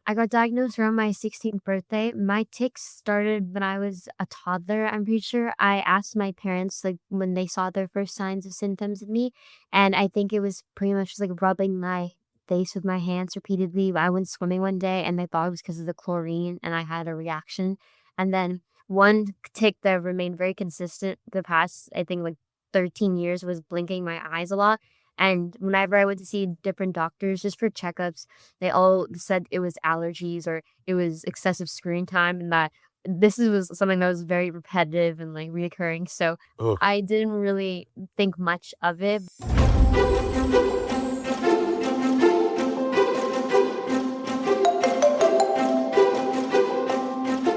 I got diagnosed around my 16th birthday. My tics started when I was a toddler, I'm pretty sure. I asked my parents, like, when they saw their first signs of symptoms of me, and I think it was pretty much just, like, rubbing my face with my hands repeatedly. I went swimming one day, and they thought it was because of the chlorine, and I had a reaction. And then one tic that remained very consistent the past, I think, like, 13 years was blinking my eyes a lot. And whenever I went to see different doctors just for checkups, they all said it was allergies or it was excessive screen time, and that was something that was very repetitive and, like, reoccurring, so Oh, I didn't really think much of it.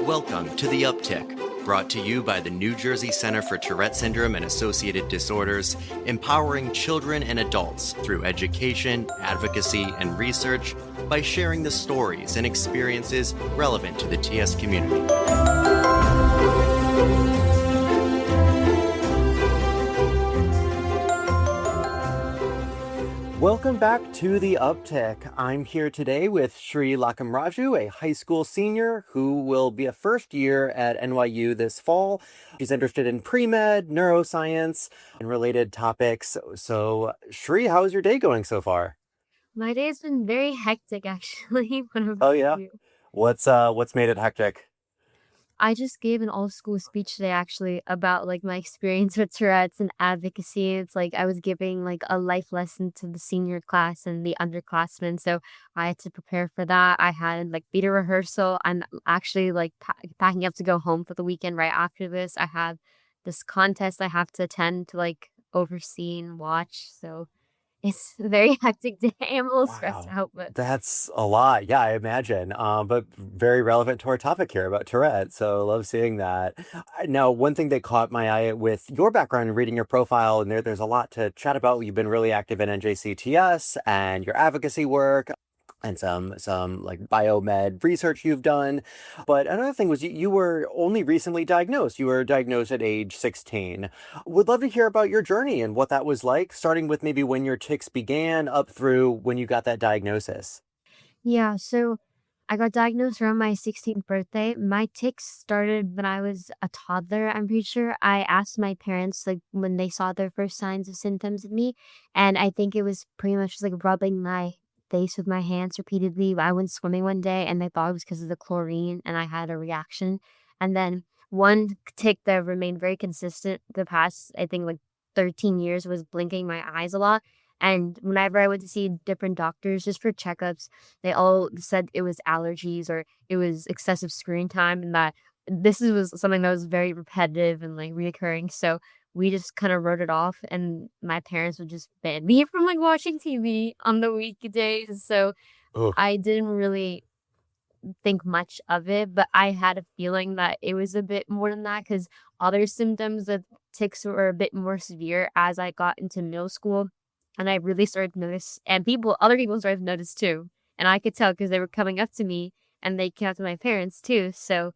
Welcome to The Uptick, brought to you by the New Jersey Center for Tourette Syndrome and Associated Disorders, empowering children and adults through education, advocacy, and research by sharing the stories and experiences relevant to the TS community. welcome back to the Uptick. I'm here today with Sree Lakkamraju, a high school senior who will be a first year at NYU this fall. She's interested in pre-med, neuroscience, and related topics. So, Sree, how's your day going so far? My day's been very hectic, actually. What Oh about yeah. you? What's made it hectic? I just gave an all-school speech today actually about, like, my experience with Tourette's and advocacy. It's like I was giving, like, a life lesson to the senior class and the underclassmen, so I had to prepare for that. I had, like, theater rehearsal. I'm actually, like, packing up to go home for the weekend right after this. I have this contest I have to attend to, like, oversee and watch, so it's a very hectic day. I'm a little stressed Wow, out, but that's a lot. Yeah, I imagine. But very relevant to our topic here about Tourette. So love seeing that. Now, one thing that caught my eye with your background and reading your profile, and there's a lot to chat about. You've been really active in NJCTS and your advocacy work and some like biomed research you've done. But another thing was you were only recently diagnosed. You were diagnosed at age 16. Would love to hear about your journey and what that was like, starting with maybe when your tics began up through when you got that diagnosis. yeah, so I got diagnosed around my 16th birthday. My tics started when I was a toddler, I'm pretty sure. I asked my parents, like, when they saw their first signs of symptoms of me, and I think it was pretty much just, like, rubbing my face with my hands repeatedly. I went swimming one day, and they thought it was because of the chlorine, and I had a reaction. And then one tic that remained very consistent the past, I think, like, 13 years was blinking my eyes a lot. And whenever I went to see different doctors just for checkups, they all said it was allergies or it was excessive screen time, and that was something that was very repetitive and, like, reoccurring, so we just kinda wrote it off, and my parents would just ban me from, like, watching TV on the weekdays, so Oh, I didn't really think much of it, but I had a feeling that it was a bit more than that because other symptoms of tics were a bit more severe as I got into middle school, and I really started to notice, and other people started to notice too, and I could tell because they were coming up to me, and they came up to my parents too, so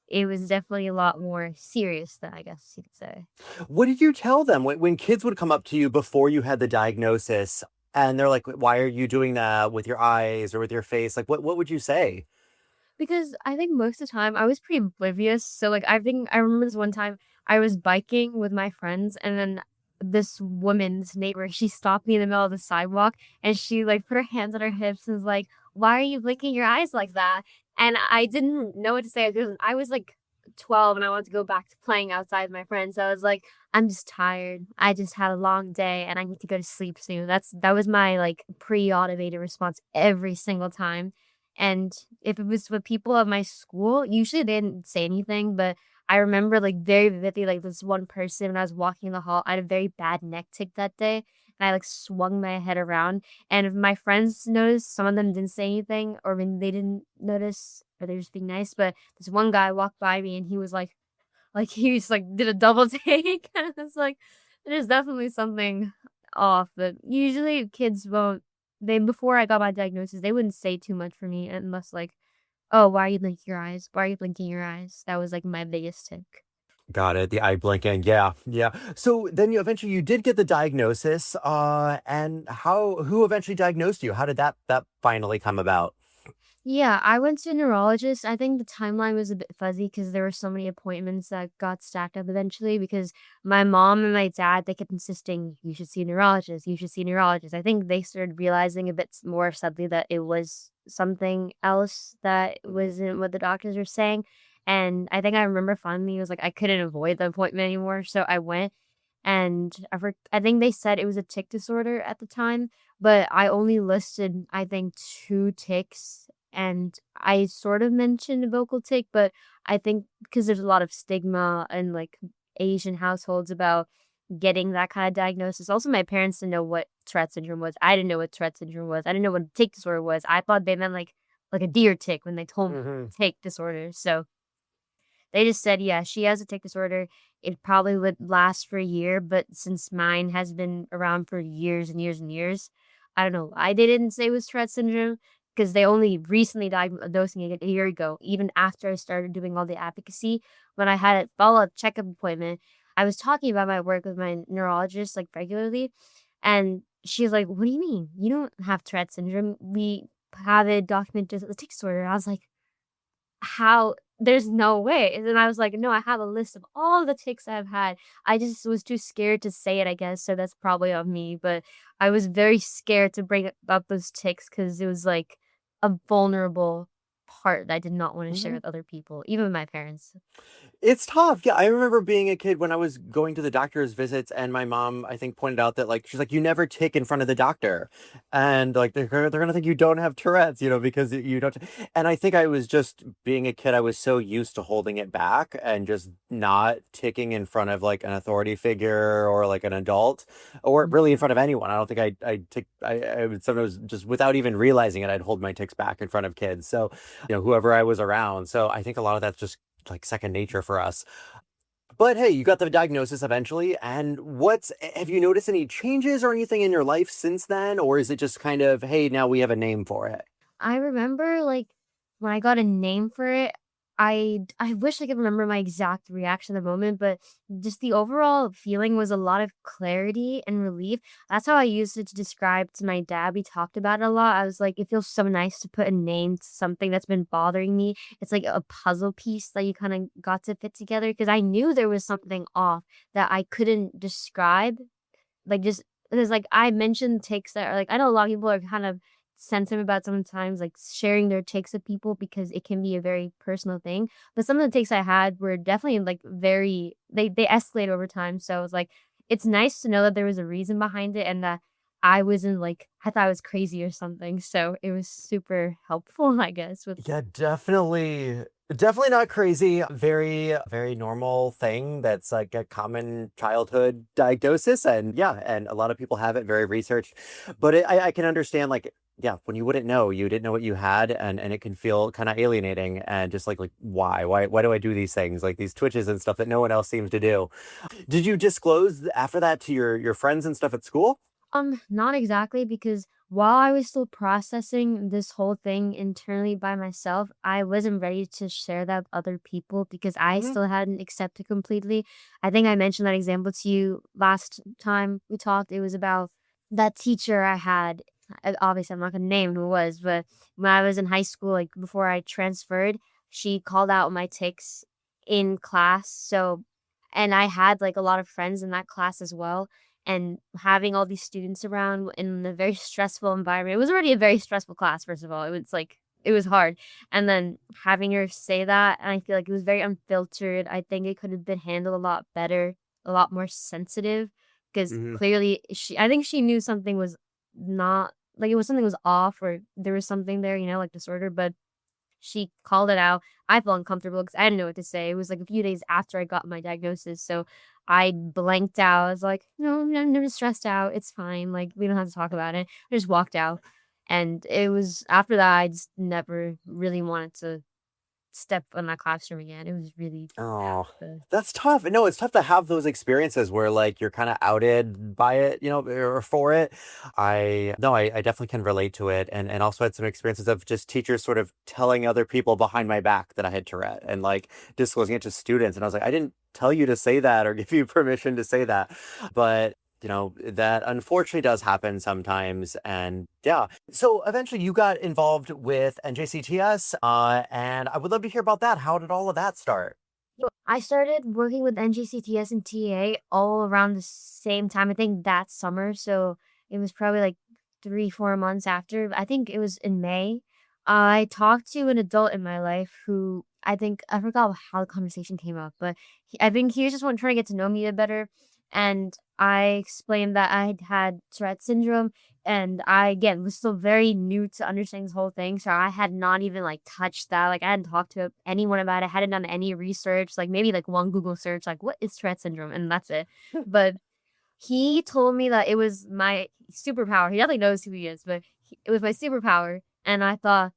it was definitely a lot more serious than I guess you could say. what did you tell them when kids would come up to you before you had the diagnosis and they're like, "Why are you doing that with your eyes or with your face?" Like, what would you say? Because I think most of the time I was pretty oblivious. So, like, I think I remember this one time I was biking with my friends, and then this woman's neighbor, she stopped me in the middle of the sidewalk, and she, like, put her hands on her hips and was like, "Why are you blinking your eyes like that?" And I didn't know what to say because I was like 12 and I wanted to go back to playing outside with my friends. So I was like, "I'm just tired. I just had a long day and I need to go to sleep soon." That was my, like, pre-automated response every single time. And if it was with people at my school, usually they didn't say anything, but I remember, like, very vividly, like, this one person when I was walking in the hall, I had a very bad neck tic that day, and I, like, swung my head around, and if my friends noticed, some of them didn't say anything, or when they didn't notice, or they were just being nice, but this one guy walked by me, and he was he was, like, did a double take, and I was like, there's definitely something off, but usually kids won't before I got my diagnosis, they wouldn't say too much for me unless, like, "Oh, why are you blinking your eyes? Why are you blinking your eyes?" That was, like, my biggest tick. Got it. The eye blinking. Yeah, yeah. So then you eventually you did get the diagnosis. And who eventually diagnosed you? How did that finally come about? Yeah, I went to a neurologist. I think the timeline was a bit fuzzy because there were so many appointments that got stacked up eventually because my mom and my dad, they kept insisting, "You should see a neurologist, you should see a neurologist." I think they started realizing a bit more subtly that it was something else that wasn't what the doctors were saying. And I think I remember finally it was like I couldn't avoid the appointment anymore, so I went and I think they said it was a tic disorder at the time, but I only listed, I think, 2 tics, and I sort of mentioned a vocal tic, but I think because there's a lot of stigma in, like, Asian households about getting that kinda diagnosis. Also, my parents didn't know what Tourette syndrome was. I didn't know what Tourette syndrome was. I didn't know what a tic disorder was. I thought they meant, like a deer tick when they told me Hmm. tic disorder, so they just said, "Yeah, she has a tic disorder. It probably would last for a year, but since mine has been around for years and years and years, I don't know why they didn't say it was Tourette syndrome because they only recently diagnosed me a year ago, even after I started doing all the advocacy. When I had a follow-up checkup appointment, I was talking about my work with my neurologist, like, regularly, and she's like, "What do you mean? You don't have Tourette syndrome. We have it documented as a tic disorder." I was like, how there's no way. And then I was like, "No, I have a list of all the tics I've had." I just was too scared to say it, I guess, so that's probably on me, but I was very scared to bring up those tics because it was, like, a vulnerable part that I did not wanna share with other people, even with my parents. It's tough. Yeah, I remember being a kid when I was going to the doctor's visits, and my mom, I think, pointed out that like she's like, you never tick in front of the doctor, and like they're gonna think you don't have Tourette's, because you don't. And I think I was just being a kid. I was so used to holding it back and just not ticking in front of like an authority figure or like an adult, or really in front of anyone. I don't think I tick. I would sometimes just without even realizing it, I'd hold my ticks back in front of kids. So whoever I was around. So I think a lot of that's just like second nature for us. But hey, you got the diagnosis eventually. And have you noticed any changes or anything in your life since then? Or is it just kind of, hey, now we have a name for it? I remember, like, when I got a name for it, I wish I could remember my exact reaction at the moment, but just the overall feeling was a lot of clarity and relief. That's how I used it to describe to my dad. We talked about it a lot. I was like, "It feels so nice to put a name to something that's been bothering me." It's like a puzzle piece that you kinda got to fit together because I knew there was something off that I couldn't describe, like, just because, like, I mentioned takes that are like I know a lot of people are kind of sensitive about sometimes, like, sharing their takes with people because it can be a very personal thing, but some of the takes I had were definitely, like, very they escalate over time, so I was like, it's nice to know that there was a reason behind it and that I wasn't, like I thought I was crazy or something, so it was super helpful, I guess, with Yeah, definitely. Definitely not crazy. Very, very normal thing that's like a common childhood diagnosis. And yeah, and a lot of people have it, very researched. But I can understand, like, yeah, when you wouldn't know, you didn't know what you had, and it can feel kind of alienating and just like why? Why do I do these things? Like these twitches and stuff that no one else seems to do. Did you disclose after that to your friends and stuff at school? Not exactly because while I was still processing this whole thing internally by myself, I wasn't ready to share that with other people because I Hmm. still hadn't accepted completely. I think I mentioned that example to you last time we talked. It was about that teacher I had. Obviously, I'm not gonna name who it was, but when I was in high school, like before I transferred, she called out my tics in class. So, and I had like a lot of friends in that class as well and having all these students around in a very stressful environment. It was already a very stressful class, first of all. It was like it was hard. And then having her say that, and I feel like it was very unfiltered. I think it could have been handled a lot better, a lot more sensitive, because Hmm. clearly I think she knew something was not like it was something was off or there was something there, like disorder, but she called it out. I felt uncomfortable because I didn't know what to say. It was, like, a few days after I got my diagnosis, so I blanked out. I was like, "No, I'm never stressed out. It's fine, like, we don't have to talk about it." I just walked out, and it was after that, I just never really wanted to step in that classroom again. It was really Oh, bad. that's tough. No, it's tough to have those experiences where like you're kind of outed by it, or for it. I no, I definitely can relate to it, and also had some experiences of just teachers sort of telling other people behind my back that I had Tourette and like disclosing it to students, and I was like, I didn't tell you to say that or give you permission to say that, but that unfortunately does happen sometimes. And yeah, so eventually you got involved with NJCTS, and I would love to hear about that. How did all of that start? I started working with NJCTS and TAA all around the same time. I think that summer. So it was probably like 3, 4 months after. I think it was in May. I talked to an adult in my life who I think I forgot how the conversation came up, but I think he was just trying to get to know me a bit better. And I explained that I had had Tourette syndrome, and I again was still very new to understanding this whole thing. So I had not even like touched that. Like I hadn't talked to anyone about it. I hadn't done any research, like maybe like one Google search, like what is Tourette syndrome? And that's it. But he told me that it was my superpower. He definitely knows who he is, but it was my superpower. And I thought,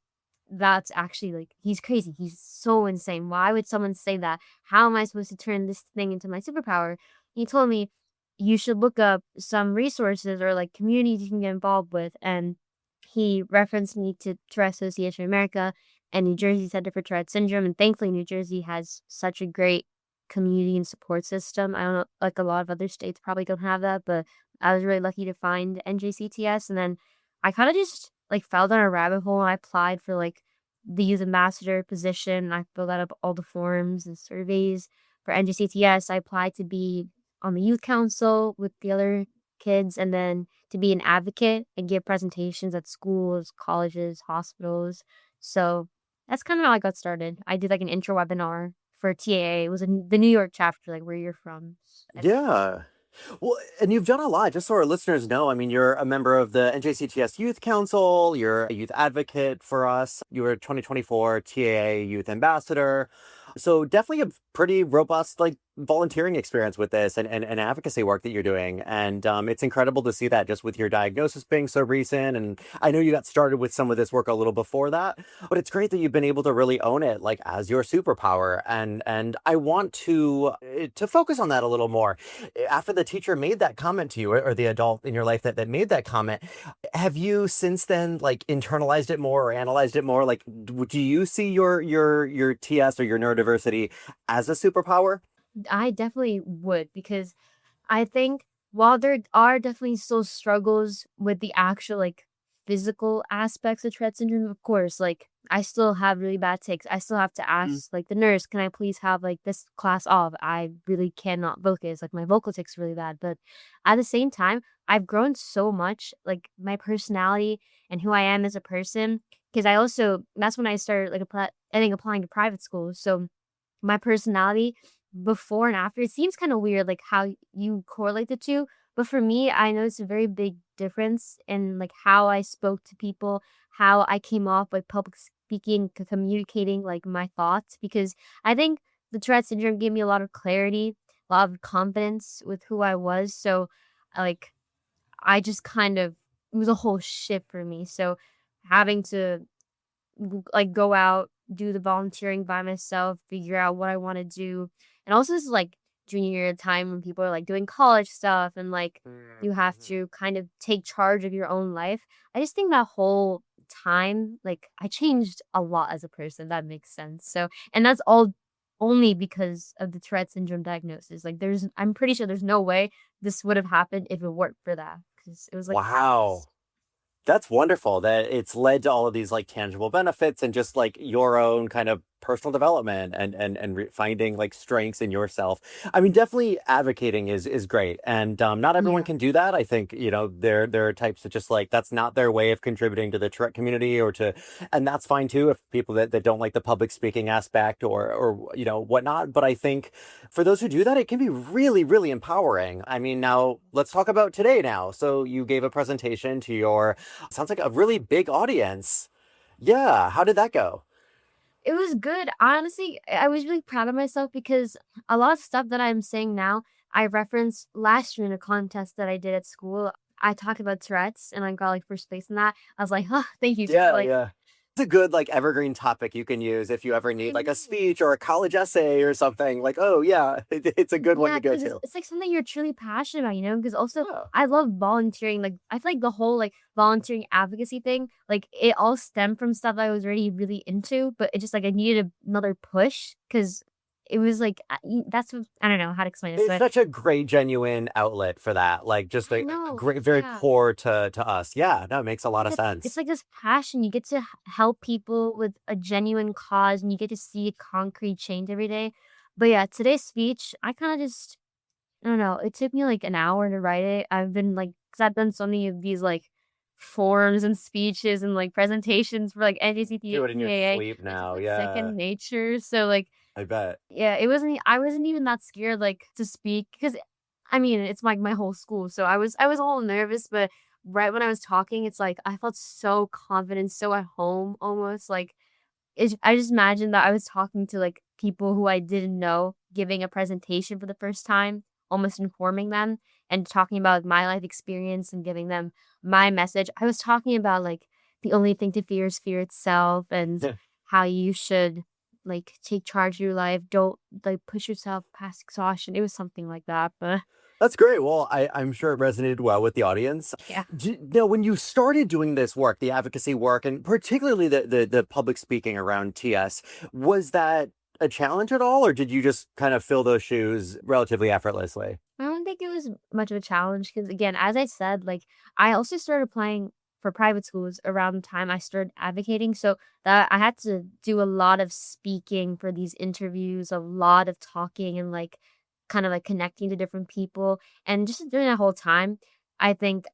that's actually like, he's crazy. He's so insane. Why would someone say that? How am I supposed to turn this thing into my superpower? He told me you should look up some resources or like communities you can get involved with. And he referenced me to Tourette Association of America and New Jersey Center for Tourette Syndrome. And thankfully, New Jersey has such a great community and support system. I don't know, like a lot of other states probably don't have that, but I was really lucky to find NJCTS. And then I kind of just like fell down a rabbit hole and I applied for like the youth ambassador position. I filled out all the forms and surveys for NJCTS. I applied to be on the youth council with the other kids and then to be an advocate and give presentations at schools, colleges, hospitals. So that's kind of how I got started. I did like an intro webinar for TAA. It was in the New York chapter, like where you're from. Yeah. Well, and you've done a lot, just so our listeners know. I mean, you're a member of the NJCTS Youth Council, you're a youth advocate for us, you were a 2024 TAA Youth Ambassador. So definitely a pretty robust, like, volunteering experience with this and advocacy work that you're doing. And it's incredible to see that just with your diagnosis being so recent. And I know you got started with some of this work a little before that, but it's great that you've been able to really own it, like, as your superpower. And I want to focus on that a little more. After the teacher made that comment to you, or the adult in your life that made that comment, have you since then like internalized it more or analyzed it more? Like, do you see your TS or your neurodiversity as a superpower? I definitely would because I think while there are definitely still struggles with the actual like physical aspects of Tourette syndrome, of course, like I still have really bad tics. I still have to ask like the nurse, can I please have like this class off? I really cannot focus. Like my vocal tics really bad. But at the same time, I've grown so much, like my personality and who I am as a person. Because I also that's when I started like I think applying to private schools. So my personality before and after, it seems kind of weird, like how you correlate the two. But for me, I noticed a very big difference in like how I spoke to people, how I came off like public speaking, communicating like my thoughts. Because I think the Tourette syndrome gave me a lot of clarity, a lot of confidence with who I was. So, like, I just kind of it was a whole shift for me. So having to like go out, do the volunteering by myself, figure out what I want to do. And also this is like junior year time when people are like doing college stuff and like you have Mhm. to kind of take charge of your own life. I just think that whole time, like I changed a lot as a person. That makes sense. So, and that's all only because of the Tourette syndrome diagnosis. Like I'm pretty sure there's no way this would have happened if it weren't for that because it was like Wow. That's wonderful that it's led to all of these like tangible benefits and just like your own kind of personal development and finding like strengths in yourself. I mean, definitely advocating is great, and not everyone yeah, can do that. I think there are types that just like that's not their way of contributing to the Tourette community or to, and that's fine too if people that don't like the public speaking aspect or whatnot. But I think for those who do that, it can be really really empowering. I mean, now let's talk about today. Now, so you gave a presentation to your sounds like a really big audience. Yeah, how did that go? it was good. Honestly, I was really proud of myself because a lot of stuff that I'm saying now, I referenced last year in a contest that I did at school. I talked about Tourette's and I got like first place in that. I was like, huh, thank you. Yeah, Like, yeah. It's a good like evergreen topic you can use if you ever need I like a know. speech or a college essay or something. Like, oh yeah, it's a good one Yeah, to go because to. it's like something you're truly passionate about, Because also, Yeah. I love volunteering. Like, I feel like the whole like volunteering advocacy thing, like, it all stemmed from stuff I was already really into, but it just like I needed another push because it was like, that's what, I don't know how to explain this, It's but such a great, genuine outlet for that. Like just I a know, great, very yeah. core to us. Yeah, no, it makes a lot of It's sense. like this passion. You get to help people with a genuine cause, and you get to see a concrete change every day. But yeah, today's speech, I kind of just, I don't know. It took me like an hour to write it. I've been like, because I've done so many of these like forms and speeches and like presentations for like NJCTS Do it in and your TAA. sleep It's just now. like Yeah, second nature. So like, I bet. yeah, I wasn't even that scared, like, to speak because, I mean, it's like my whole school, so I was a little nervous, but right when I was talking, it's like I felt so confident, so at home almost, like, I just imagined that I was talking to, like, people who I didn't know, giving a presentation for the first time, almost informing them, and talking about my life experience and giving them my message. I was talking about, like, the only thing to fear is fear itself and how you should, like, take charge of your life. Don't, like, push yourself past exhaustion. It was something like that, but That's great. Well, I'm sure it resonated well with the audience. yeah. Now, when you started doing this work, the advocacy work, and particularly the public speaking around TS, was that a challenge at all, or did you just kind of fill those shoes relatively effortlessly? I don't think it was much of a challenge because, again, as I said, like, I also started applying for private schools around the time I started advocating. So that I had to do a lot of speaking for these interviews, a lot of talking and like kind of like connecting to different people. And just during that whole time, I think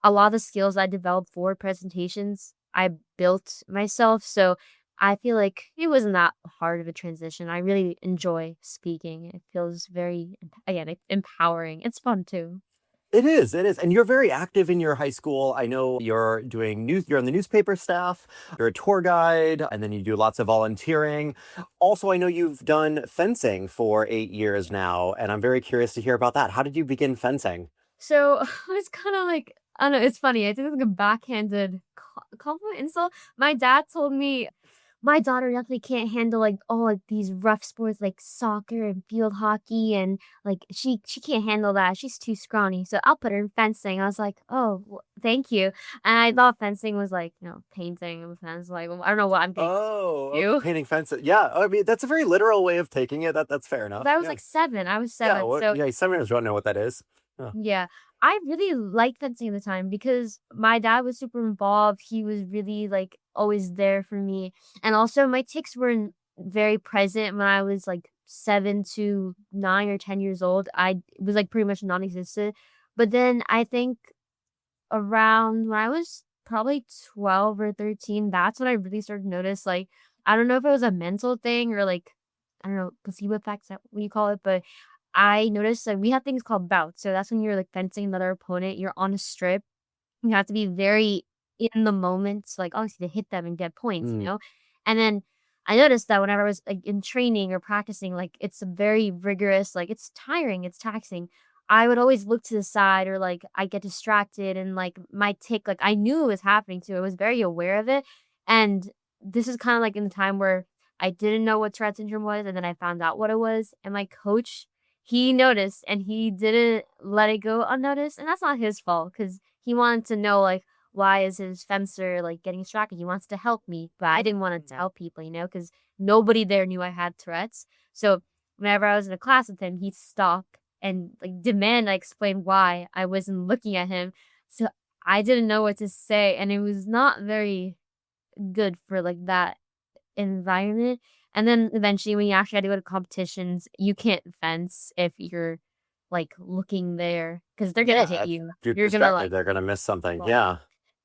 a lot of the skills I developed for presentations, I built myself. So I feel like it wasn't that hard of a transition. I really enjoy speaking. It feels very, again, empowering. It's fun too. It is. And you're very active in your high school. I know you're doing news, you're on the newspaper staff, you're a tour guide, and then you do lots of volunteering. Also, I know you've done fencing for 8 years now, and I'm very curious to hear about that. How did you begin fencing? So it's kind of like, I don't know, it's funny. I think it's like a backhanded compliment insult. My dad told me my daughter definitely can't handle like all like these rough sports like soccer and field hockey and like she can't handle that. She's too scrawny. So I'll put her in fencing. I was like, "Oh, thank you." And I thought fencing was like, painting a fence. Like, well, I don't know what I'm getting Oh, okay, to. painting fences. Yeah, I mean that's a very literal way of taking it. That's fair But enough. I was Yeah, like 7. I was yeah. 7. Well, So yeah. Some of us don't know what that is. Huh. yeah, I really liked fencing at the time because my dad was super involved. He was really like always there for me. And also my tics were very present when I was like 7 to 9 or 10 years old. I it was like pretty much non-existent. But then I think around when I was probably 12 or 13, that's when I really started to notice like I don't know if it was a mental thing or like I don't know, placebo effect, is that what you call it? But I noticed that we have things called bouts. So that's when you're like fencing another opponent. You're on a strip. You have to be very in the moment, so, like obviously to hit them and get points, you Mm. know? And then I noticed that whenever I was like in training or practicing, like it's a very rigorous, like it's tiring, it's taxing. I would always look to the side or like I get distracted and like my tick, like I knew it was happening too. I was very aware of it. And this is kind of like in the time where I didn't know what Tourette syndrome was, and then I found out what it was. And my coach, he noticed and he didn't let it go unnoticed. And that's not his fault because he wanted to know like why is his fencer like getting distracted? He wants to help me, but I didn't want to tell people, because nobody there knew I had Tourette's. So whenever I was in a class with him, he'd stop and like demand I explain why I wasn't looking at him. So I didn't know what to say, and it was not very good for like that environment. And then eventually, when you actually had to go to competitions, you can't fence if you're like looking there because they're gonna hit Yeah, if you. you're You're gonna like distracted, they're gonna miss something. fall. Yeah.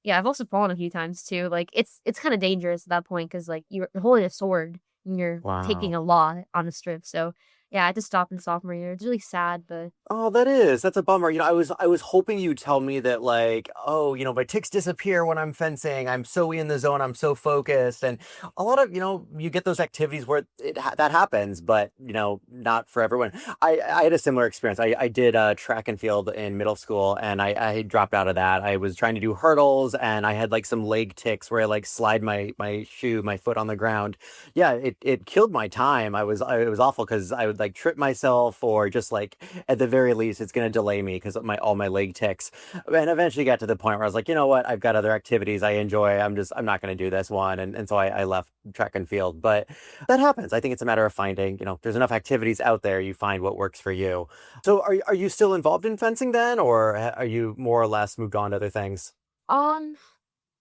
Yeah, I've also fallen a few times too. Like it's kind of dangerous at that point because like you're holding a sword and you're taking Wow. a lot on a strip. So yeah, I had to stop in sophomore year. It's really sad, but Oh, that's a bummer. I was hoping you'd tell me that like, oh, my tics disappear when I'm fencing. I'm so in the zone. I'm so focused. And a lot of, you get those activities where that happens, but not for everyone. I had a similar experience. I did track and field in middle school and I dropped out of that. I was trying to do hurdles and I had like some leg tics where I like slide my foot on the ground. Yeah, it killed my time. It was awful because would like trip myself, or just like at the very least, it's going to delay me because all my leg ticks. And eventually got to the point where I was like, you know what, I've got other activities I enjoy. I'm not going to do this one, and so I left track and field. But that happens. I think it's a matter of finding, there's enough activities out there. You find what works for you. So are you still involved in fencing then, or are you more or less moved on to other things? Um,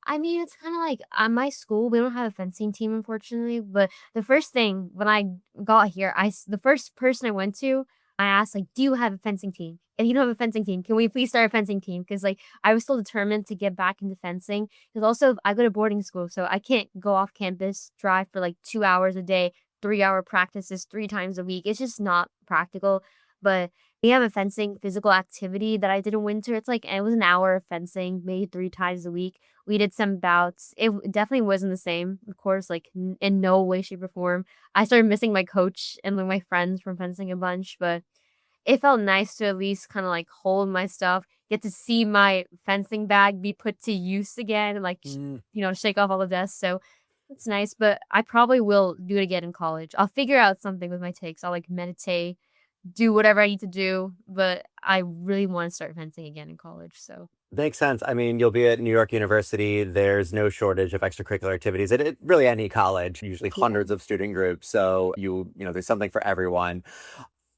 I mean, it's kind of like at my school, we don't have a fencing team, unfortunately. But the first thing when I got here, the first person I went to, I asked, like, do you have a fencing team? If you don't have a fencing team, can we please start a fencing team? Because, like, I was still determined to get back into fencing. Because also, I go to boarding school, so I can't go off campus, drive for like 2 hours a day, 3 hour practices 3 times a week. It's just not practical. But we have a fencing physical activity that I did in winter. It was an hour of fencing, maybe 3 times a week. We did some bouts. It definitely wasn't the same, of course, like in no way, shape, or form. I started missing my coach and like my friends from fencing a bunch, but it felt nice to at least kind of like hold my stuff, get to see my fencing bag be put to use again, and like, Mm. shake off all the dust. So it's nice, but I probably will do it again in college. I'll figure out something with my takes. I'll like meditate, do whatever I need to do, but I really want to start fencing again in college. So Makes sense. I mean, you'll be at New York University. There's no shortage of extracurricular activities at really any college, usually yeah. hundreds of student groups. So there's something for everyone.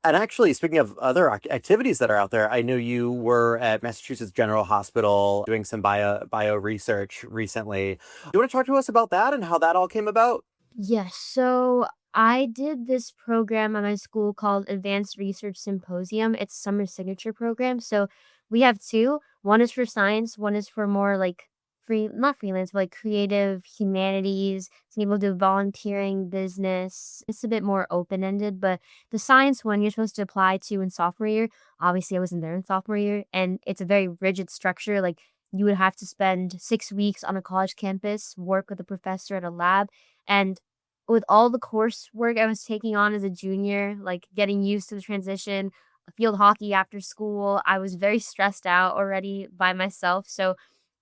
And actually, speaking of other activities that are out there, I know you were at Massachusetts General Hospital doing some bio research recently. Do you want to talk to us about that and how that all came about? Yes. So I did this program at my school called Advanced Research Symposium. It's summer signature program. So we have two. One is for science. One is for more like not freelance, but like creative humanities. Some people do volunteering, business. It's a bit more open ended. But the science one you're supposed to apply to in sophomore year. Obviously, I wasn't there in sophomore year, and it's a very rigid structure. Like you would have to spend 6 weeks on a college campus, work with a professor at a lab, and with all the coursework I was taking on as a junior, like getting used to the transition, field hockey after school, I was very stressed out already by myself. So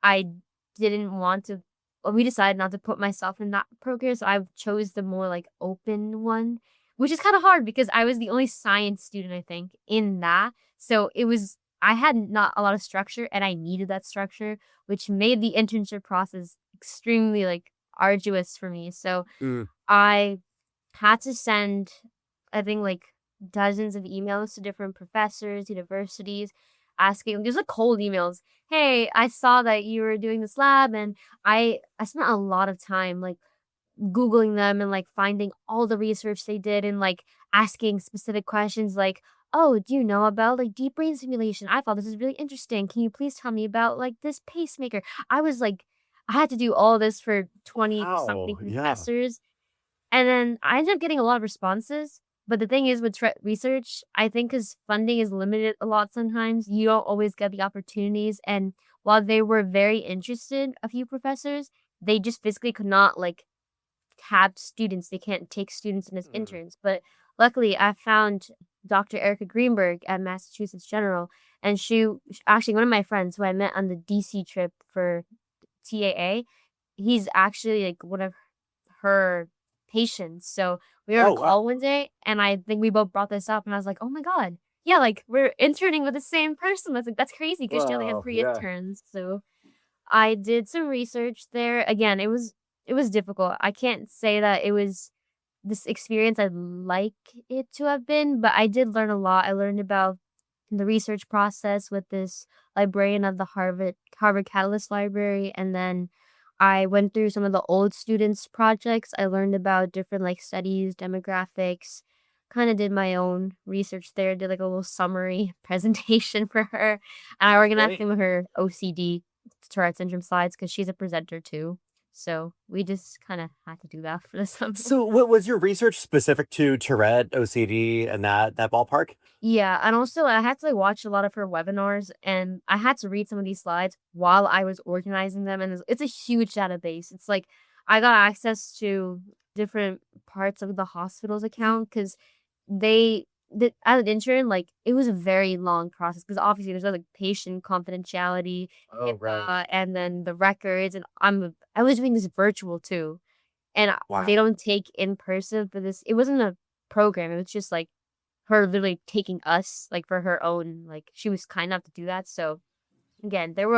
I didn't want to, well, we decided not to put myself in that program. So I chose the more like open one, which is kind of hard because I was the only science student, I think, in that. So I had not a lot of structure and I needed that structure, which made the internship process extremely like arduous for me. So Mm. I had to send, I think, like dozens of emails to different professors, universities, asking there's like cold emails. Hey, I saw that you were doing this lab, and I spent a lot of time like Googling them and like finding all the research they did and like asking specific questions like, oh, do you know about like deep brain simulation? I thought this is really interesting. Can you please tell me about like this pacemaker? I was like, I had to do all this for 20 something Wow. Yeah. professors, and then I ended up getting a lot of responses. But the thing is with research, I think because funding is limited a lot sometimes, you don't always get the opportunities. And while they were very interested, a few professors, they just physically could not like have students. They can't take students in as Mm. interns. But luckily, I found Dr. Erica Greenberg at Massachusetts General, and she actually one of my friends who I met on the DC trip for TAA. He's actually like one of her patients. So we were on a Oh, wow. call one day, and I think we both brought this up, and I was like, "Oh my god, yeah, like we're interning with the same person." That's crazy because she only had Whoa. 3 interns. So I did some research there. Again, it was difficult. I can't say that it was this experience I'd like it to have been, but I did learn a lot. I learned about the research process with this librarian of the Harvard Catalyst Library, and then I went through some of the old students projects. I learned about different like studies, demographics, kind of did my own research there, did like a little summary presentation for her. And I organized Great. some of her OCD Tourette Syndrome slides because she's a presenter too. So we just kind of had to do that for the summer. So, what was your research specific to Tourette, OCD, and that ballpark? Yeah, and also I had to like, watch a lot of her webinars, and I had to read some of these slides while I was organizing them. And it's a huge database. It's like I got access to different parts of the hospital's account because as an intern, like it was a very long process because obviously there's like patient confidentiality, Oh, right. HIPAA, and then the records, and I was doing this virtual too, and they Wow. don't take in person for this. It wasn't a program. It was just like her literally taking us like for her own, like she was kind enough to do that. So again, there were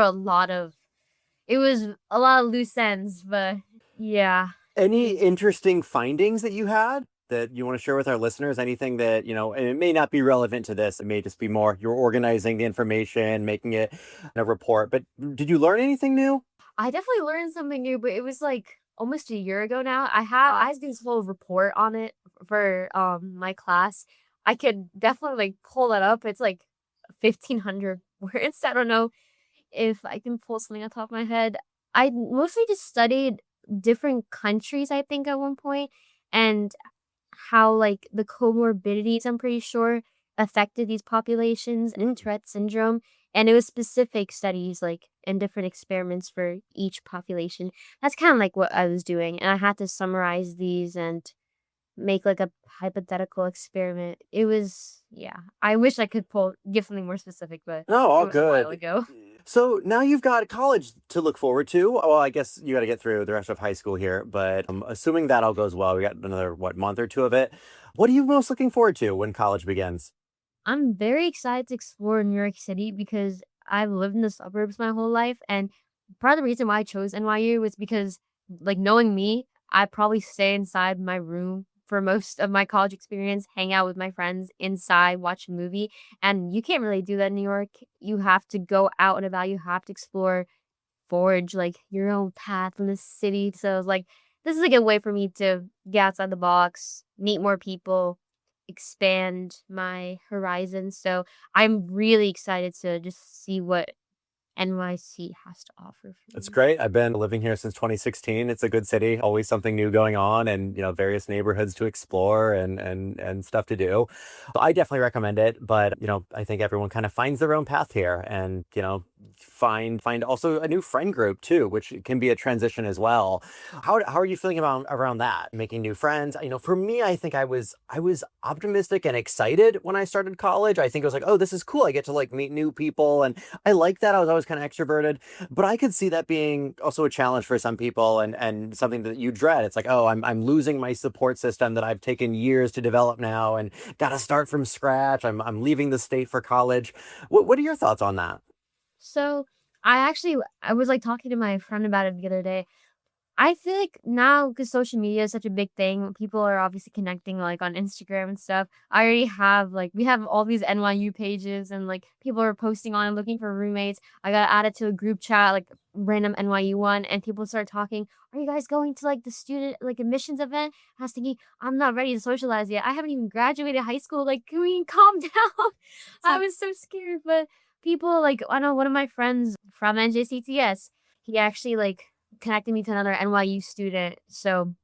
it was a lot of loose ends, but yeah. Any interesting findings that you had that you want to share with our listeners? Anything that, and it may not be relevant to this. It may just be more you're organizing the information, making it a report. But did you learn anything new? I definitely learned something new, but it was like almost a year ago now. I had this whole report on it for my class. I could definitely like pull that up. It's like 1,500 words. I don't know if I can pull something on top of my head. I mostly just studied different countries, I think, at one point, and how like the comorbidities, I'm pretty sure, affected these populations and Tourette syndrome. And it was specific studies like and different experiments for each population. That's kind of like what I was doing. And I had to summarize these and make like a hypothetical experiment. It was, yeah. I wish I could give something more specific, but No, it all was a while good. ago. So now you've got college to look forward to. Well, I guess you got to get through the rest of high school here, but assuming that all goes well, we got another, month or two of it. What are you most looking forward to when college begins? I'm very excited to explore New York City because I've lived in the suburbs my whole life. And part of the reason why I chose NYU was because, like, knowing me, I'd probably stay inside my room for most of my college experience, hang out with my friends inside, watch a movie. And you can't really do that in New York. You have to go out and about, you have to explore, forge like your own path in the city. So it's like this is a good way for me to get outside the box, meet more people, expand my horizons. So I'm really excited to just see what NYC has to offer for It's me. great. I've been living here since 2016. It's a good city, always something new going on and, various neighborhoods to explore and stuff to do. So I definitely recommend it, but, I think everyone kind of finds their own path here and, find also a new friend group too, which can be a transition as well. How are you feeling about around that? Making new friends? For me, I think I was optimistic and excited when I started college. I think I was like, "Oh, this is cool. I get to like meet new people." And I like that. I was always kind of extroverted. But I could see that being also a challenge for some people and something that you dread. It's like, oh, I'm losing my support system that I've taken years to develop now and got to start from scratch. I'm leaving the state for college. What are your thoughts on that? So I was like talking to my friend about it the other day. I feel like now, because social media is such a big thing, people are obviously connecting like on Instagram and stuff. I already have like we have all these NYU pages and like people are posting on and looking for roommates. I got added to a group chat, like random NYU one, and people start talking. Are you guys going to like the student like admissions event? I was thinking, I'm not ready to socialize yet. I haven't even graduated high school. Like, can we calm down? I was so scared, but people like I know one of my friends from NJCTS. He actually like connected me to another NYU student. So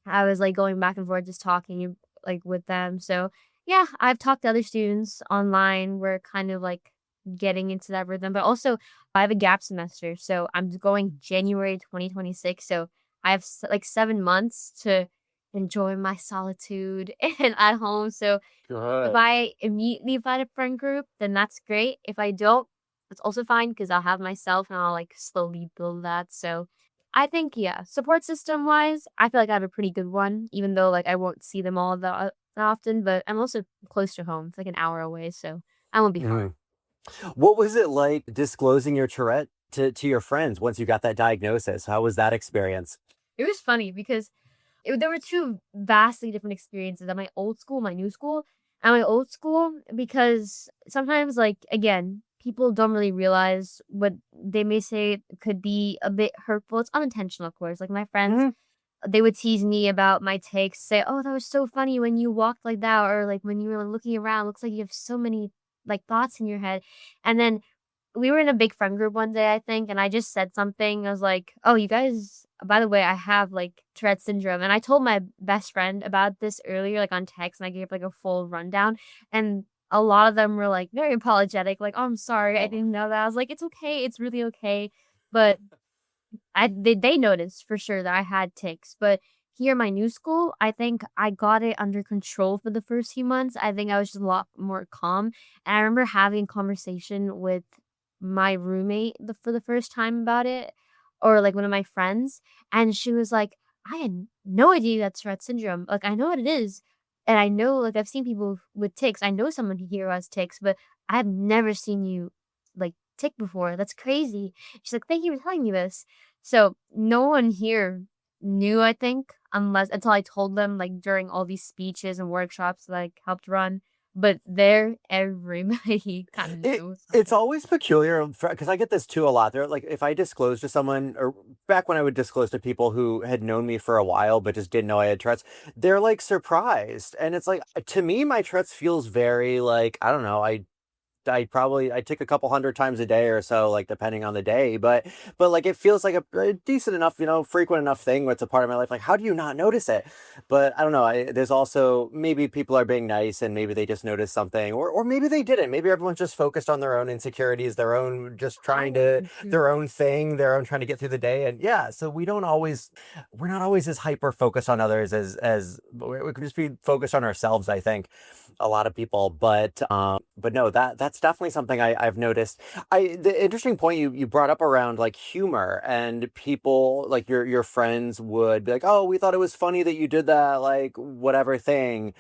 I was like going back and forth, just talking like with them. So yeah, I've talked to other students online. We're kind of like getting into that rhythm, but also I have a gap semester. So I'm going January 2026. So I have like 7 months to enjoy my solitude and at home. So if Good. I immediately find a friend group, then that's great. If I don't, that's also fine because I'll have myself and I'll like slowly build that. So I think, yeah, support system wise, I feel like I have a pretty good one, even though like I won't see them all that often, but I'm also close to home. It's like an hour away, so I won't be far. Mhm. What was it like disclosing your Tourette to your friends once you got that diagnosis? How was that experience? It was funny because there were two vastly different experiences at my old school, my new school. At my old school, because sometimes, like, again, people don't really realize what they may say could be a bit hurtful. It's unintentional, of course. Like, my friends, Mhm. they would tease me about my takes, say, "Oh, that was so funny when you walked like that," or like when you were looking around, looks like you have so many like thoughts in your head. And then we were in a big friend group one day, I think, and I just said something. I was like, "Oh, you guys, by the way, I have like Tourette syndrome." And I told my best friend about this earlier, like on text, and I gave like a full rundown. And a lot of them were like very apologetic, like, "Oh, I'm sorry, I Oh. didn't know that." I was like, "It's okay, it's really okay." But they noticed for sure that I had tics, but here in my new school, I think I got it under control for the first few months. I think I was just a lot more calm. And I remember having a conversation with my roommate for the first time about it, or like one of my friends, and she was like, "I had no idea that's Tourette syndrome. Like I know what it is, And I know, like, I've seen people with tics. I know someone here who has tics, but I've never seen you, like, tic before. That's crazy. She's like, "Thank you for telling me this." So, no one here knew, I think, unless until I told them, like, during all these speeches and workshops that I helped run. But there, everybody kinda knew It's something. always peculiar because I get this too a lot. They're like, if I disclose to someone, or back when I would disclose to people who had known me for a while but just didn't know I had Tourette's, they're like surprised, and it's like to me, my Tourette's feels very like I don't know. I take a couple hundred times a day or so, like depending on the day, but like it feels like a decent enough, frequent enough thing where it's a part of my life. Like, how do you not notice it? But I don't know. There's also maybe people are being nice and maybe they just noticed something, or maybe they didn't. Maybe everyone's just focused on their own insecurities, their own just trying I to think too. their own thing, their own trying to get through the day, and yeah. So we're not always as hyper focused on others as we could just be focused on ourselves. I think a lot of people, but no, that's definitely something I've noticed. The interesting point you brought up around like humor, and people like your friends would be like, oh, we thought it was funny that you did that, like whatever thing.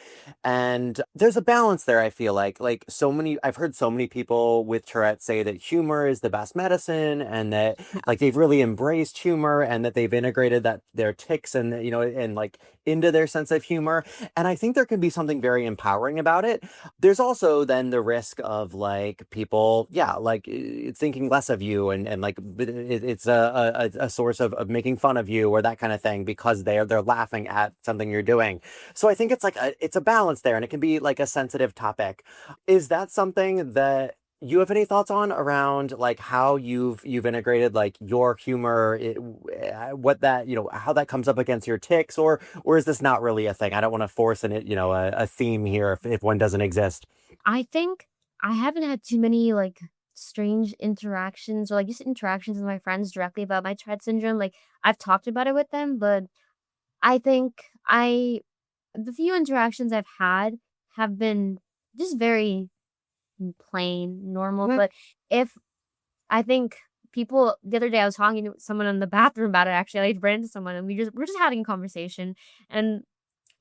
And there's a balance there. I feel like I've heard so many people with Tourette say that humor is the best medicine, and that like they've really embraced humor, and that they've integrated that their tics and and like into their sense of humor. And I think there can be something very empowering about it. There's also then the risk of like people, yeah, like thinking less of you, and like it's a source of making fun of you or that kind of thing because they're laughing at something you're doing. So I think it's a balance there, and it can be like a sensitive topic. Is that something that you have any thoughts on around like how you've integrated like your humor, what that how that comes up against your tics, or is this not really a thing? I don't want to force a theme here if one doesn't exist. I think I haven't had too many, like, strange interactions or, like, just interactions with my friends directly about my Tourette syndrome. Like, I've talked about it with them, but I think I the few interactions I've had have been just very plain, normal. But if I think people the other day I was talking to someone in the bathroom about it, actually. I ran into someone and we're just having a conversation, and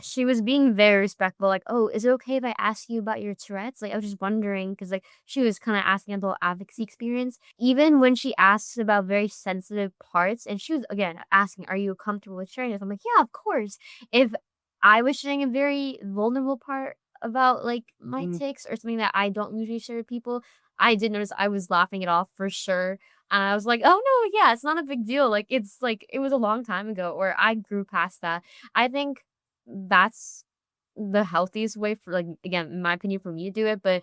she was being very respectful, like, "Oh, is it okay if I ask you about your Tourette's?" Like, I was just wondering because, like, she was kinda asking about the whole advocacy experience. Even when she asks about very sensitive parts, and she was, again, asking, "Are you comfortable with sharing this?" I'm like, "Yeah, of course." If I was sharing a very vulnerable part about, like, my tics or something that I don't usually share with people, I did notice I was laughing it off for sure, and I was like, "Oh, no, yeah, it's not a big deal." Like, it was a long time ago, or I grew past that. I think that's the healthiest way for, like, again, in my opinion, for me to do it, but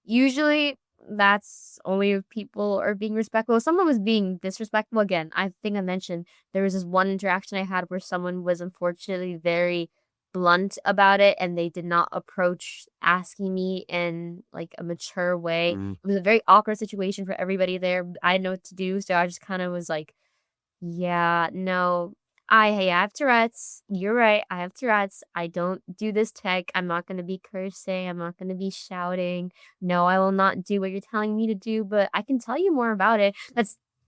usually that's only if people are being respectful. If someone was being disrespectful, again, I think I mentioned there was this one interaction I had where someone was unfortunately very blunt about it and they did not approach asking me in like a mature way. Mm. It was a very awkward situation for everybody there. I didn't know what to do, so I just kind of was like, yeah, no. Hey, I have Tourette's. You're right. I have Tourette's. I don't do this tech. I'm not gonna be cursing. I'm not gonna be shouting. No, I will not do what you're telling me to do, but I can tell you more about it.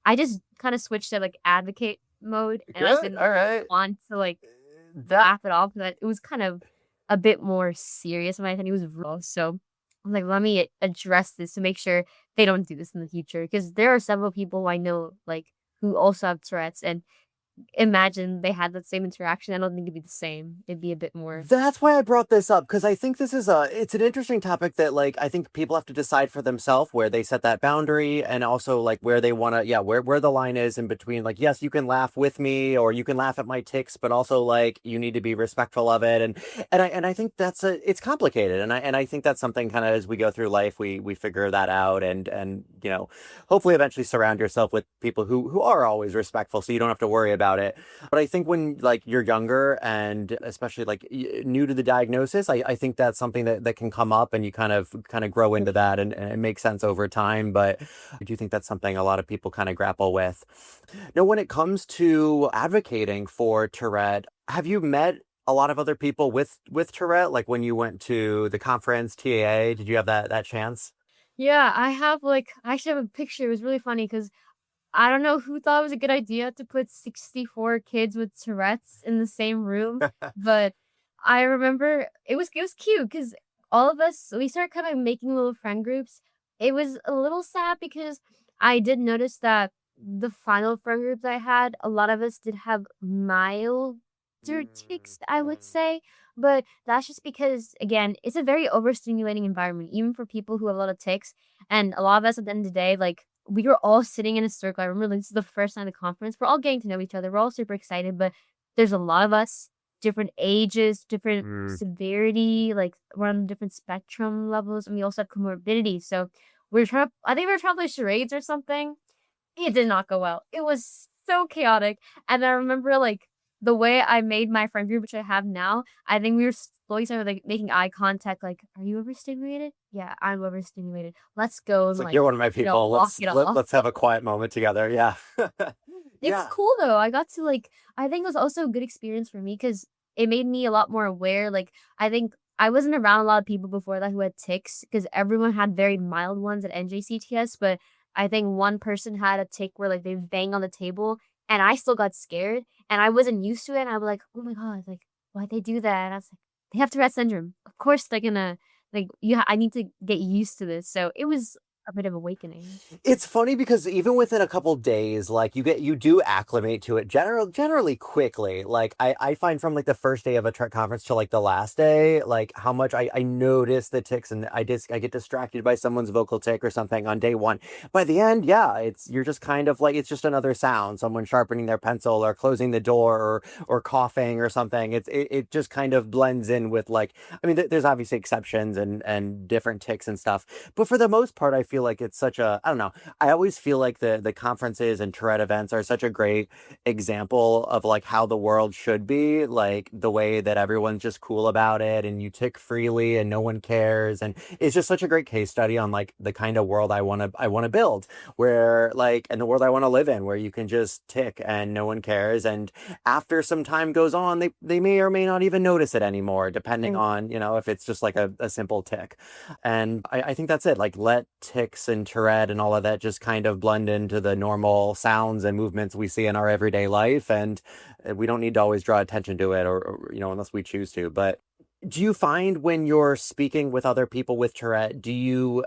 I just kind of switched to like advocate mode and I just Good. didn't All right. want to like That laugh it off because it was kind of a bit more serious when I thought it was real. So I'm like, let me address this to make sure they don't do this in the future. Because there are several people I know like who also have Tourette's and imagine they had that same interaction. I don't think it'd be the same. It'd be a bit more. That's why I brought this up, because I think it's an interesting topic that like I think people have to decide for themselves where they set that boundary, and also like where they want to, yeah, where the line is in between, like, yes, you can laugh with me or you can laugh at my tics, but also like you need to be respectful of it. And I think it's complicated, and I think that's something kind of as we go through life we figure that out, and hopefully eventually surround yourself with people who are always respectful so you don't have to worry about it. But I think when like you're younger and especially like new to the diagnosis, I think that's something that can come up, and you kind of grow into that, and it makes sense over time. But I do think that's something a lot of people kind of grapple with. Now, when it comes to advocating for Tourette, have you met a lot of other people with Tourette? Like when you went to the conference TAA, did you have that chance? Yeah, I actually have a picture. It was really funny because I don't know who thought it was a good idea to put 64 kids with Tourette's in the same room, but I remember it was cute because all of us we started kind of making little friend groups. It was a little sad because I did notice that the final friend group that I had, a lot of us did have milder tics, I would say. But that's just because, again, it's a very overstimulating environment, even for people who have a lot of tics. And a lot of us at the end of the day, like we were all sitting in a circle. I remember this is the first night of the conference. We're all getting to know each other. We're all super excited, but there's a lot of us, different ages, different Mm. severity, like we're on different spectrum levels, and we also have comorbidity. So we were trying to, I think we were trying to play charades or something. It did not go well. It was so chaotic. And I remember like the way I made my friend group, which I have now, I think we were slowly started like making eye contact, like, are you overstimulated? Yeah, I'm overstimulated. Let's go It's and like like, you're one of my people. walk it off. Let's have a quiet moment together. Yeah. It's Yeah. cool though. I got to like I think it was also a good experience for me because it made me a lot more aware. Like I think I wasn't around a lot of people before that who had tics because everyone had very mild ones at NJCTS, but I think one person had a tic where like they bang on the table and I still got scared and I wasn't used to it and I was like, oh my God, like why'd they do that? And I was like, they have Tourette syndrome. Of course they're gonna like I need to get used to this. So it was a bit of awakening. It's funny because even within a couple days, like you do acclimate to it generally quickly. Like I find from like the first day of a Trek conference to like the last day, like how much I notice the tics and I get distracted by someone's vocal tic or something on day one. By the end, yeah, you're just kind of like it's just another sound, someone sharpening their pencil or closing the door or coughing or something. It just kind of blends in with like I mean there's obviously exceptions and different tics and stuff, but for the most part, I feel like it's such a, I don't know. I always feel like the conferences and Tourette events are such a great example of like how the world should be, like the way that everyone's just cool about it and you tick freely and no one cares. And it's just such a great case study on like the kind of world I want to build where like and the world I want to live in where you can just tick and no one cares. And after some time goes on, they may or may not even notice it anymore, depending Right. on, if it's just like a simple tick. And I think that's it. Like let tics and Tourette and all of that just kind of blend into the normal sounds and movements we see in our everyday life. And we don't need to always draw attention to it unless we choose to. But do you find when you're speaking with other people with Tourette,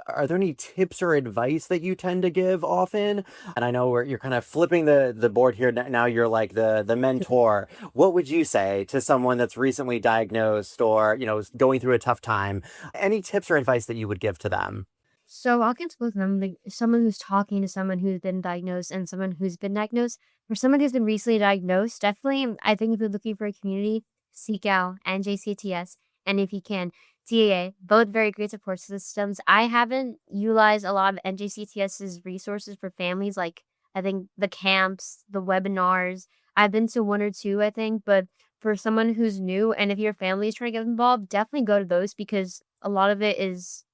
are there any tips or advice that you tend to give often? And I know you're kind of flipping the board here. Now you're like the mentor. What would you say to someone that's recently diagnosed or, is going through a tough time? Any tips or advice that you would give to them? So I'll get to both of them. Like someone who's talking to someone who's been diagnosed and someone who's been diagnosed. For someone who's been recently diagnosed, definitely I think if you're looking for a community, seek out NJCTS and if you can, TAA. Both very great support systems. I haven't utilized a lot of NJCTS's resources for families, like I think the camps, the webinars. I've been to one or two, I think, but for someone who's new and if your family is trying to get involved, definitely go to those because a lot of it is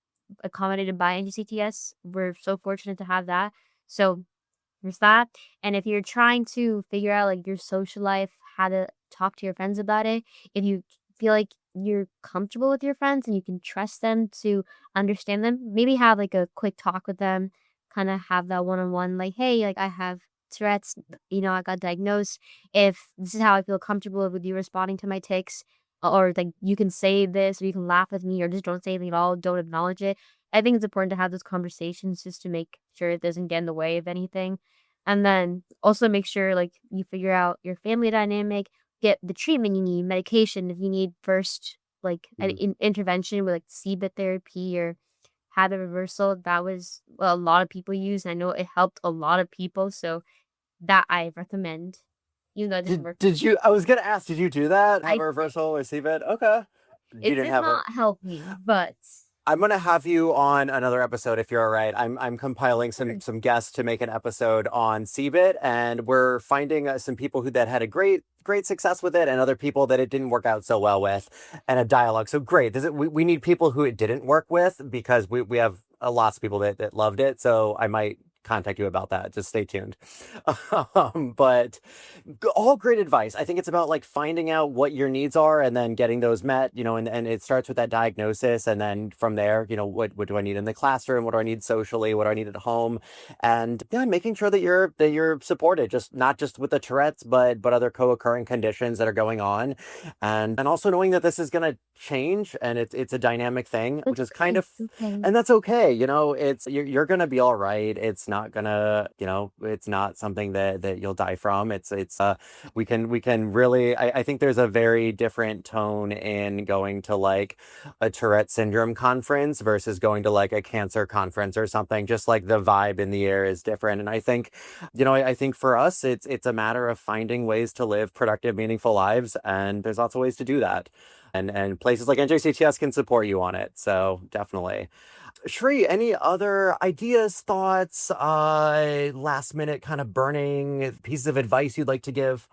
accommodated by NJCTS. We're so fortunate to have that. So there's that. And if you're trying to figure out like your social life, how to talk to your friends about it, if you feel like you're comfortable with your friends and you can trust them to understand them, maybe have like a quick talk with them, kind of have that one-on-one, like, hey, like I have Tourette's, I got diagnosed. If this is how I feel comfortable with you responding to my tics, or like you can say this, or you can laugh with me, or just don't say anything at all, don't acknowledge it. I think it's important to have those conversations just to make sure it doesn't get in the way of anything. And then also make sure like you figure out your family dynamic, get the treatment you need, medication if you need first like an intervention with like CBIT therapy or habit reversal. That was what a lot of people use. I know it helped a lot of people, so that I recommend. Even though it didn't work. Did you? I was gonna ask. Did you do that? Have I a reversal or CVIT? Okay. You It didn't did have a. not help me, but I'm gonna have you on another episode if you're all right. I'm compiling sure. some guests to make an episode on CBIT, and we're finding some people that had a great success with it, and other people that it didn't work out so well with, and a dialogue. So great. We need people who it didn't work with because we have lots of people that loved it. So I might contact you about that. Just stay tuned. But all great advice. I think it's about like finding out what your needs are and then getting those met, and it starts with that diagnosis. And then from there, what do I need in the classroom? What do I need socially? What do I need at home? And yeah, making sure that you're supported, just not just with the Tourette's, but other co-occurring conditions that are going on. And also knowing that this is going to change and it's a dynamic thing, which is kind of, Okay. and that's okay. It's, you're going to be all right. It's not gonna, it's not something that you'll die from. We can really, I think there's a very different tone in going to like a Tourette syndrome conference versus going to like a cancer conference or something. Just like the vibe in the air is different. And I think, I think for us, it's a matter of finding ways to live productive, meaningful lives. And there's lots of ways to do that. And places like NJCTS can support you on it. So definitely. Sree, any other ideas, thoughts, last minute kind of burning pieces of advice you'd like to give?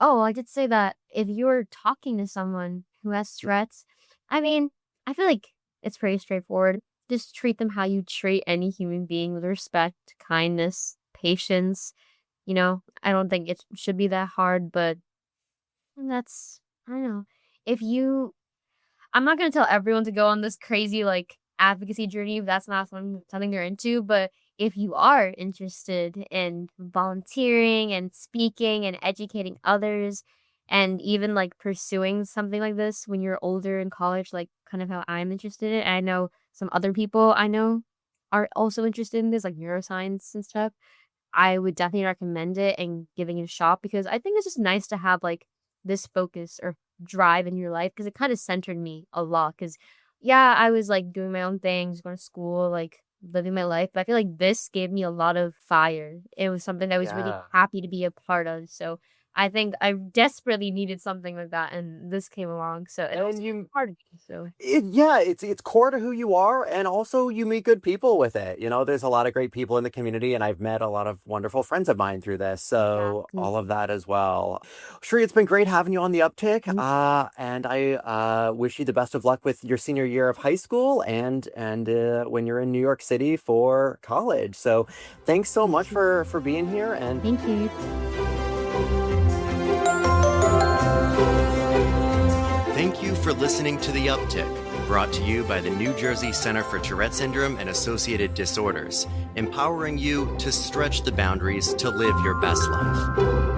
Oh, I did say that if you're talking to someone who has Tourette's, I mean, I feel like it's pretty straightforward. Just treat them how you treat any human being with respect, kindness, patience. I don't think it should be that hard, but I don't know. If you I'm not gonna tell everyone to go on this crazy, like, advocacy journey if that's not something they're into, but if you are interested in volunteering and speaking and educating others and even, like, pursuing something like this when you're older in college, like, kind of how I'm interested in it, and I know some other people I know are also interested in this, like neuroscience and stuff, I would definitely recommend it and giving it a shot because I think it's just nice to have like this focus or drive in your life because it kind of centered me a lot. Because, yeah, I was like doing my own things, going to school, like living my life. But I feel like this gave me a lot of fire. It was something that I was really Yeah. happy to be a part of. So I think I desperately needed something like that. And this came along. So it And also you part of me. So Yeah, it's core to who you are, and also you meet good people with it. There's a lot of great people in the community, and I've met a lot of wonderful friends of mine through this. So exactly. all of that as well. Sree, it's been great having you on the uptick. And I wish you the best of luck with your senior year of high school and when you're in New York City for college. So thanks so much for being here and Thank you. Thank you for listening to The Uptick, brought to you by the New Jersey Center for Tourette Syndrome and Associated Disorders, empowering you to stretch the boundaries to live your best life.